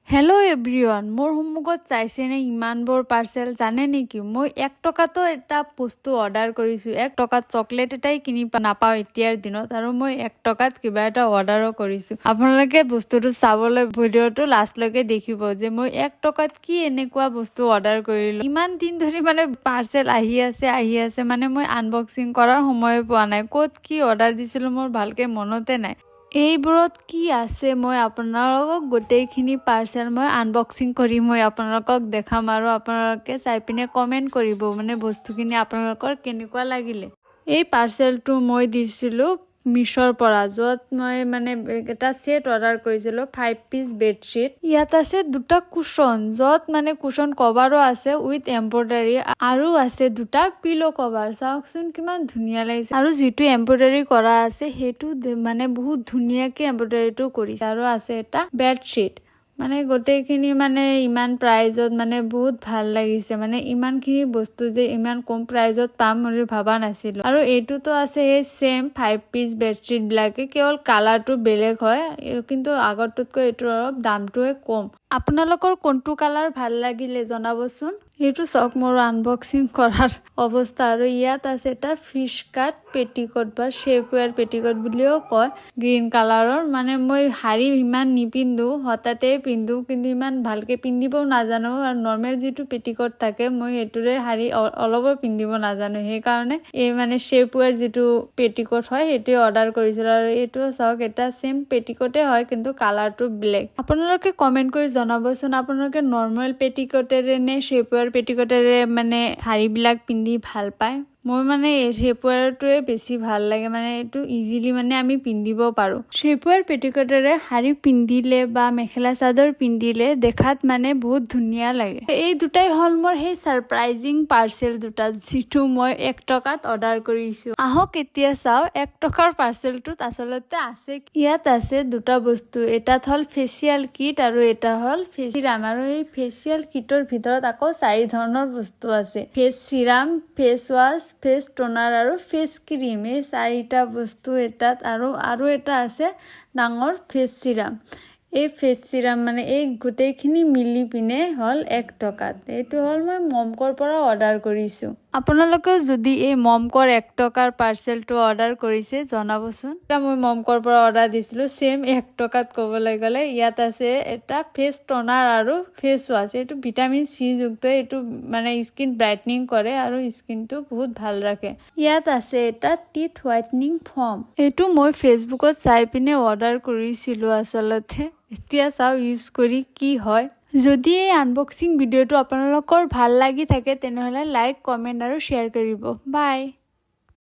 hello everyone मोर सम्मुखत चाइছেনে ইমানবোৰ parcel জানে নেকি মই 1 টকাতো এটা বস্তু অৰ্ডাৰ কৰিছো 1 টকাত চকলেট এটাই কিনি নাপাও এতিয়াৰ দিনত আৰু মই 1 টকাত কিবা এটা অৰ্ডাৰো কৰিছো আপোনালোকে বস্তুটো চাবলৈ ভিডিওটো লাষ্টলৈকে দেখিব যে মই 1 টকাত কি এনেকুৱা বস্তু অৰ্ডাৰ কৰিলো ইমান দিন ধৰি মানে পাৰ্চেল আহি আছে মানে মই আনবক্সিং কৰাৰ সময় পোৱা নাই ক'ত কি অৰ্ডাৰ দিছিলো মোৰ ভালকে মনতে নাই এইবোৰত কি আছে মই আপোনালোকক গোটেইখিনি পাৰ্চেল মই আনবক্সিং কৰি মই আপোনালোকক দেখাম আৰু আপোনালোকে চাই পিনে কমেন্ট কৰিব মানে বস্তুখিনি আপোনালোকৰ কেনেকুৱা লাগিলে এই পাৰ্চেলটো মই দিছিলো মিশৰ পৰা যত মই মানে এটা সেট অৰ্ডাৰ কৰিছিলো 5 পিস বেডশিট ইয়াত আছে দুটা কুশন যত মানে কুশন কভাৰো আছে উইথ এমব্ৰয়ডাৰী আৰু আছে দুটা পিলো কভাৰ চাওকচোন কিমান ধুনিয়া লাগিছে আৰু যেটো এমব্ৰয়ডাৰী কৰা আছে হেতু মানে বহুত ধুনিয়াকে এমব্ৰয়ডাৰীটো কৰিছে আৰু আছে এটা বেডশিট মানে গোটেইখিনি মানে ইমান প্ৰাইজত মানে বহুত ভাল লাগিছে মানে ইমানখিনি বস্তু যে ইমান কম প্ৰাইজত পাম মই ভাবা নাছিলো আৰু এটোতো আছে এই সেম 5 পিস বেডশিট ব্ল্যাকে কেৱল কালাৰটো বেলেগ হয় কিন্তু আগৰটোতকৈ এটোৰ অলপ দামটোৱে কম আপোনালোকৰ কোনটো কালাৰ ভাল লাগিলে জনাবচোন এটো সক মোৰ আনবক্সিং কৰাৰ অৱস্থা আৰু ইয়াত আছে এটা ফিশ কাট পেটিকোট বা শেপৱেৰ পেটিকোট বুলিও কয় গ্ৰীন কালাৰৰ মানে মই হাৰি ইমান নিপিন্ধু হঠাতে পিন্ধু কিন্তু ইমান ভালকে পিন্ধিব নাজানো আৰু নৰমাল যেটো পেটিকোট থাকে মই এটোৰে হাৰি অলপ পিন্ধিব নাজানো সেই কাৰণে এই মানে শেপৱেৰ যেটো পেটিকোট হয় হেটো অৰ্ডাৰ কৰিছিল আৰু এটো সক এটা সেম পেটিকোটে হয় কিন্তু কালাৰটো ব্ল্যাক আপোনালোকে কমেন্ট কৰি জনাবচোন আপোনালোকে নৰমাল পেটিকোটেৰে নে শেপৱেৰ পেটিকোটেৰে মানে শাড়ীবিলাক পিন্ধি ভাল পায় মই মানে শেপৱেৰটোৱে বেছি ভাল লাগে মানে এটো ইজিলি মানে আমি পিন্ধিব পাৰো শেপৱেৰ পেটিকোটেৰে শাড়ী পিন্ধিলে বা মেখেলা চাদৰ পিন্ধিলে দেখাত মানে বহুত ধুনিয়া লাগে এই দুটাই হল মোৰ হে সাৰপ্ৰাইজিং পাৰ্সেল দুটা যেটো মই 1 টকাত অৰ্ডাৰ কৰিছো আহক এতিয়া চাও 1 টকাৰ পাৰ্সেলটোত আসলতে আছে ইয়াত আছে দুটা বস্তু এটা হল ফেচিয়াল কিট আৰু এটা হল ফেস সিৰাম আৰু এই ফেচিয়াল কিটৰ ভিতৰত আকৌ 4 ধৰণৰ বস্তু আছে face serum face wash face toner আৰু ফেস ক্ৰিম এই 4টা বস্তু এটাত আৰু এটা আছে ডাঙৰ ফেস সিৰাম এই ফেস সিৰাম মানে এই গোটেইখিনি মিলি পিনে হল 1 টকাত এইটো হল মই মমকৰ পৰা অৰ্ডাৰ কৰিছো আপোনালোকে যদি এই মমকৰ 1 টকাৰ পাৰ্সেলটো অৰ্ডাৰ কৰিছে জনাবচোন এটা মই মমকৰ পৰা অৰ্ডাৰ দিছিলো সেম 1 টকাত কবলৈ গলে ইয়াত আছে এটা ফেস টোনাৰ আৰু ফেস ওয়াশ এটো ভিটামিন সি যুক্ত এটো মানে স্কিন ব্ৰাইটনিং কৰে আৰু স্কিনটো বহুত ভাল ৰাখে ইয়াত আছে এটা টিথ হোৱাইটনিং ফৰ্ম এটো মই ফেসবুকত চাই পিনে অৰ্ডাৰ কৰিছিলো আসলতে এতিয়া চাও ইউজ কৰি কি হয় যদি এই আনবক্সিং ভিডিওটো আপোনালোকৰ ভাল লাগি থাকে তেনেহলে লাইক কমেন্ট আৰু শেয়াৰ কৰিব বাই